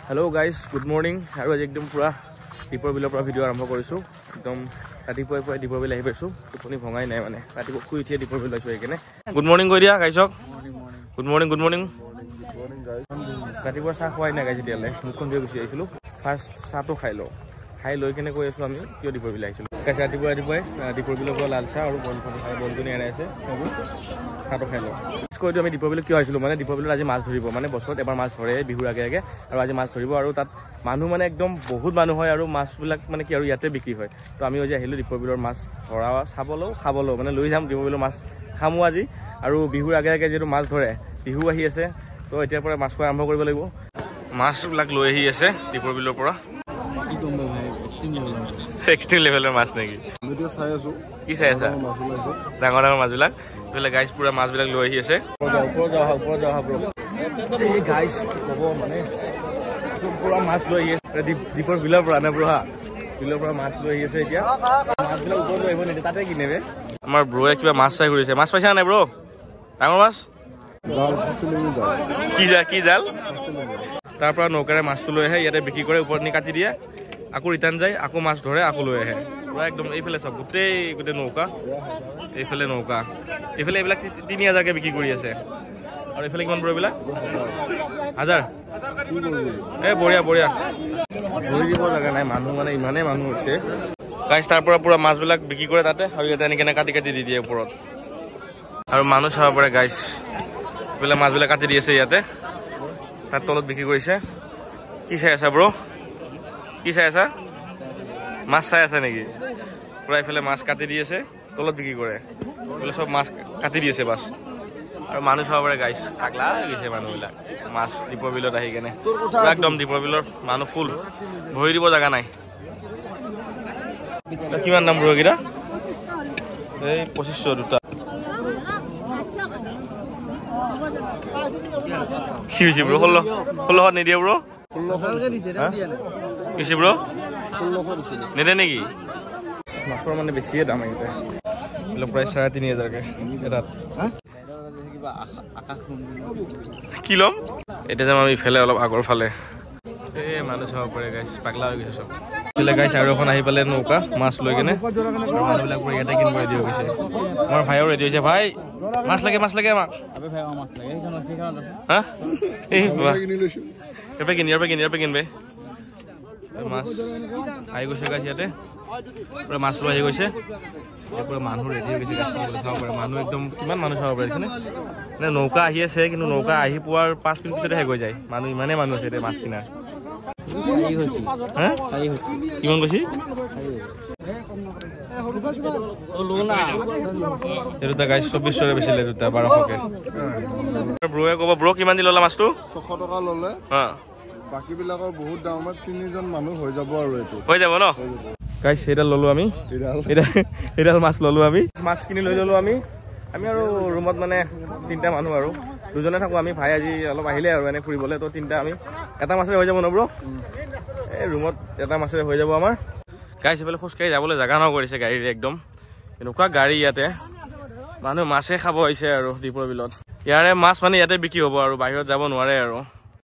hello guys good morning और आज एकदम पूरा दीपर बिलर पर भिडिओ आरम्भ करिसु एकदम रातिपुवाई पुवाई दीपर बिल आहि पाइसु टुपनि भंगाई নাই মানে रातिपुवा শুই উঠিয়ে দীपर बिल आइसु एकेने गुड मर्निंग কৈ দিয়া গাইছক गुड मर्निंग गाइस रातिपुवा চাহ খোৱাই নাই গাইছ দিয়ালে মুখখন ধুই গুছি আইছিলো ফার্স্ট চাহটো খাই লো খাই লৈ কেনে কৈ আছো আমি কিয় দীपर बिल আইছিলো গাইছ ৰাতিপুৱা দীपर बिলৰ পৰা লাল চাহ আৰু বনকনি আনি আছে চাহটো খাই লো কৈ দিও আমি দীपर बिल কিয় আইছিলো মানে দীपर बिल আজি মাছ ধৰিব মানে বছৰত এবাৰ মাছ ধৰে বিহুৰ আগে আগে আৰু আজি মাছ ধৰিব আৰু তাত মানুহ মানে একদম বহুত মানুহ হয় আৰু মাছবিলাক মানে কি আৰু ইয়াতে বিক্ৰী হয় তো আমি আজি আহিলো দীपर बिলৰ মাছ ধৰা চাবলো খাবলো মানে লৈ যাম দীपर बिলৰ মাছ খামু আজি আৰু বিহুৰ আগে আগে যেটো মাছ ধৰে বিহু আহি আছে তো এতিয়াৰ পৰা মাছ খোৱা আৰম্ভ কৰিব লাগিব মাছবিলাক লৈ আহি আছে দীपर बिলৰ পৰা কি কম ভাই এক্সট্ৰিম লেভেলৰ মাছ নেকি ভিডিও চাই আছো কি চাই আছা ডাঙৰ মাছবিলাক তোলে গাইস পুৰা মাছবিলাক লৈ আহি আছে ওপৰ যাও ব্ৰ এই গাইস কি কব মানে পুৰা মাছ লৈ আহি আছে দীपर बिলৰ পৰা না ব্ৰ বিলৰ পৰা মাছ লৈ আহি আছে এতিয়া মাছবিলাক ওপৰ লৈ আহিব নেকি তাতে কিনেবে আমাৰ ব্ৰয়ে কিবা মাছ চাই কৰিছে মাছ পাইছা নাই ব্ৰ ডাঙৰ মাছ জাল ফাছিলে কি জাল তাৰ পৰা নৌকাৰে মাছটো লৈ আহে ইয়াতে বিক্ৰী কৰে ওপৰত নি কাটি দিয়ে আকৌ ৰিটাৰ্ণ যায় আকৌ মাছ ধৰে আকৌ লৈ আহে পুৰা একদম এইফালে সব গোটেই নৌকা এইফালে নৌকা এইফালে এইবিলাক 3000 কে বিক্ৰী কৰি আছে আৰু এইফালে কিমান ব্ৰ এইবিলাক 1000 এ বঢ়িয়া ধৰি দিব জাগা নাই মানুহ মানে ইমানে মানুহ হৈছে গাইস তাৰ পৰা পুৰা মাছবিলাক বিক্ৰী কৰে তাতে আৰু ইয়াতে আনি কেনে কাটি দি দিয়ে ওপৰত আৰু মানুহ চাব পাৰে গাইস এইফালে মাছবিলাক কাটি দি আছে ইয়াতে তাত তলত বিক্ৰী কৰিছে কি চাই আছা ব্ৰ কি চাই আছা মাছ চাই আছে নেকি পুৰা এইফালে মাছ কাটি দি আছে তলত বিক্ৰী কৰে এইফালে সব মাছ কাটি দি আছে বাস আৰু মানুহ চাব পাৰে গাইস আগলা গৈছে মানুহবিলাক মাছ দীपर बिলত আহি কেনে পুৰা একদম দীपर बिলৰ মানুহ ফুল ভৰি দিব জাগা নাই কিমান দাম ব্ৰ গিৰা এই 2500 দুটা কি হৈছে ব্ৰ 16 নিদিয়ে ব্ৰ 16 কে দিছে কিছে ব্ৰ 16 দিছিল নেদে নেকি মাছৰ মানে বেছিয়ে দাম আহিছে এলো প্ৰায় 3500 কে এটাত কিবা আকাশ কি লম এটা যাম আমি ফেলে অলপ আগৰ ফালে এই মানুহ চাব পাৰে গাইস পাগলা হৈ গৈছে সব ফেলে গাইস আৰু এখন আহি পালে নৌকা মাছ লৈ কেনে মানুহবিলাক পুৰা ইয়াতে কিনিব ৰেডি হৈ গৈছে আমাৰ ভাইও ৰেডি হৈছে ভাই মাছ লাগে আমাক আবে ভাই মাছ লাগে এইখন হা এই এপে কিনবে মাছ আহি গৈছে গাইস ইয়াতে পুৰা মাছ লৈ আহি গৈছে পুৰা মানুহ ৰেডি হৈ গৈছে গাইস চাব পাৰে মানুহ একদম কিমান মানুহ চাব পাৰিছে নে নৌকা আহি আছে কিন্তু নৌকা আহি পোৱাৰ 5 মিনিট পিছতে শেষ হৈ যায় মানুহ ইমানে মানুহ আছে এতিয়া মাছ কিনাৰ কিমান কৈছি এটা গাইস 2400 বেছিলে দুটা 1200 কে ব্ৰয়ে কব ব্ৰ কিমান দি ললা মাছটো 600 টকা ললে হা বাকি বিলাকৰ বহুত দামত 3জন মানুহ হৈ যাব আৰু এটো হৈ যাব ন গাইস এটা ললো আমি এটা মাছ ললো আমি মাছ কিনি লৈ ললো আমি আৰু ৰুমত মানে 3টা মানুহ আৰু দুজনে থাকো আমি ভাই আজি অলপ আহিলে আৰু এনে ফুৰিবলে তো 3টা আমি এটা মাছৰে হৈ যাব ন ব্ৰ এই ৰুমত এটা মাছৰে হৈ যাব আমাৰ গাইস এফালে খোজকাঢ়ি যাবলৈ জাগা ন কৰিছে গাড়ীৰে একদম এনেকুৱা গাড়ী ইয়াতে মানুহ মাছে খাব আহিছে আৰু দীपर बिলত ইয়াৰে মাছ মানে ইয়াতে বিক্ৰী হ'ব আৰু বাহিৰত যাব নোৱাৰে আৰু